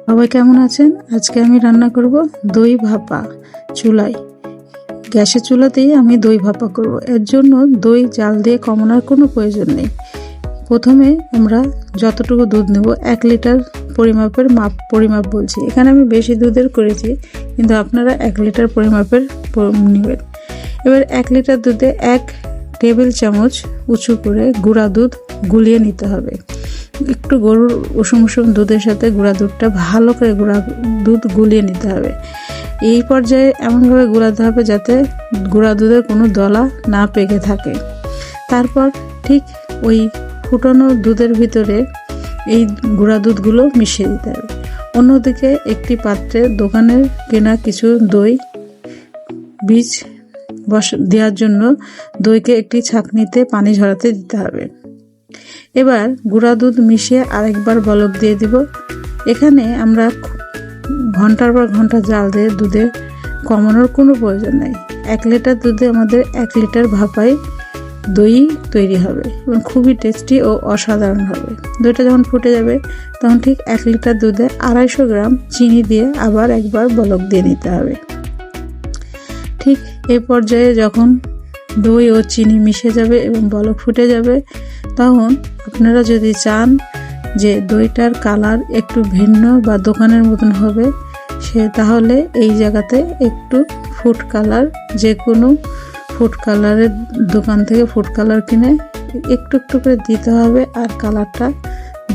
সবাই কেমন আছেন? আজকে আমি রান্না করব দই ভাপা চুলায়। গ্যাসের চুলাতেই আমি দই ভাপা করব। এর জন্য দই জাল দিয়ে কমানোর কোনো প্রয়োজন নেই। প্রথমে আমরা যতটুকু দুধ নেব 1 লিটার পরিমাপের পরিমাপ বলছি। এখানে আমি বেশি দুধের করেছি, কিন্তু আপনারা 1 লিটার পরিমাপের নেবেন। এবার 1 লিটার দুধে 1 টেবিল চামচ উঁচু করে গুঁড়া দুধ গুলিয়ে নিতে হবে। একটু গরুর উষুম দুধের সাথে গুঁড়া দুধটা ভালো করে দুধ গুলিয়ে নিতে হবে। এই পর্যায়ে এমনভাবে গুলাতে হবে যাতে গুঁড়া দুধের কোনো দলা না পেকে থাকে। তারপর ঠিক ওই ফুটানো দুধের ভিতরে এই গুঁড়া দুধগুলো মিশিয়ে দিতে হবে। অন্যদিকে একটি পাত্রে দোকানের কেনা কিছু দই বীজ দেওয়ার জন্য দইকে একটি ছাঁকনিতে পানি ঝরাতে দিতে হবে। এবার গুঁড়া দুধ মিশিয়ে আরেকবার বলক দিয়ে দিব। এখানে আমরা ঘন্টার পর ঘন্টা জাল দিয়ে দুধে কমানোর কোনো প্রয়োজন নেই। 1 লিটার দুধে আমাদের 1 লিটার ভাপাই দই তৈরি হবে এবং খুবই টেস্টি ও অসাধারণ হবে। দইটা যখন ফুটে যাবে তখন ঠিক 1 লিটার দুধে 250 গ্রাম চিনি দিয়ে আবার একবার বলক দিয়ে নিতে হবে। ঠিক এই পর্যায়ে যখন দই ও চিনি মিশে যাবে এবং বলক ফুটে যাবে, তখন আপনারা যদি চান যে দইটার কালার একটু ভিন্ন বা দোকানের মতন হবে, তাহলে এই জায়গাতে একটু ফুড কালার, যে কোনো ফুড কালারের দোকান থেকে ফুড কালার কিনে একটু একটু করে দিতে হবে। আর কালারটা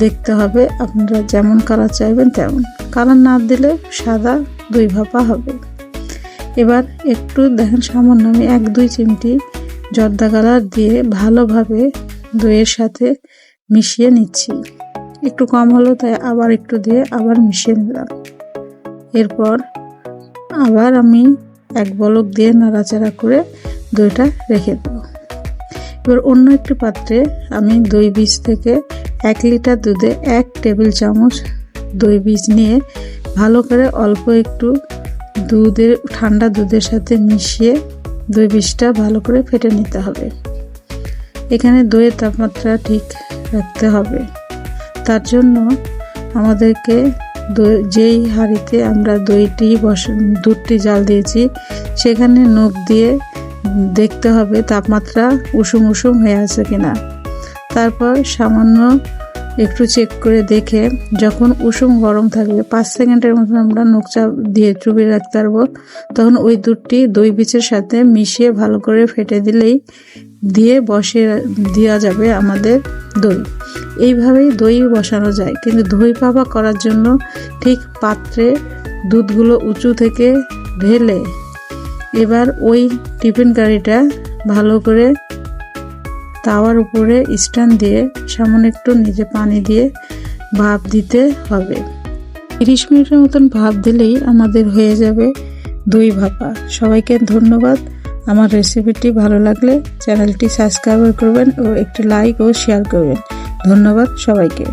দেখতে হবে আপনারা যেমন কালার চাইবেন তেমন। কালার না দিলে সাদা দই ভাপা হবে। এবার একটু দেখেন, সামান্য আমি 1-2 চিমটি জর্দা কালার দিয়ে ভালোভাবে দইয়ের সাথে মিশিয়ে নিচ্ছি। একটু কম হলো তাই আবার একটু দিয়ে আবার মিশিয়ে নিলাম। এরপর আবার আমি 1 বলক দিয়ে নাড়াচাড়া করে দইটা রেখে দেব। এবার অন্য একটি পাত্রে আমি দই বীজ থেকে 1 লিটার দুধে 1 টেবিল চামচ দই বীজ নিয়ে ভালো করে অল্প একটু ঠান্ডা দুধের সাথে মিশিয়ে দই বীজটা ভালো করে ফেটে নিতে হবে। এখানে দইয়ের তাপমাত্রা ঠিক রাখতে হবে। তার জন্য আমাদেরকে যেই হাঁড়িতে আমরা দুধটি জাল দিয়েছি সেখানে নখ দিয়ে দেখতে হবে তাপমাত্রা উষুম হয়ে আছে কিনা। তারপর সামান্য একটু চেক করে দেখে যখন উষুম গরম থাকবে 5 সেকেন্ডের মতন আমরা নখ চাপ দিয়ে চুবিয়ে রাখতে পারবো, তখন ওই দুধটি দই বীজের সাথে মিশিয়ে ভালো করে ফেটে দিলেই বসিয়ে দেওয়া যাবে আমাদের দই। এইভাবেই দই বসানো যায়। কিন্তু দই ভাপা করার জন্য ঠিক পাত্রে দুধগুলো উঁচু থেকে ঢেলে এবার ওই টিফিন কারিটা ভালো করে তাওয়ার উপরে স্ট্যান্ড দিয়ে সামান্য একটু নিচে পানি দিয়ে ভাপ দিতে হবে। 30 মিনিটের মতন ভাপ দিলেই আমাদের হয়ে যাবে দই ভাপা। সবাইকে ধন্যবাদ। আমার রেসিপিটি ভালো লাগলে চ্যানেলটি সাবস্ক্রাইব করবেন ও একটি লাইক ও শেয়ার করবেন। ধন্যবাদ সবাইকে।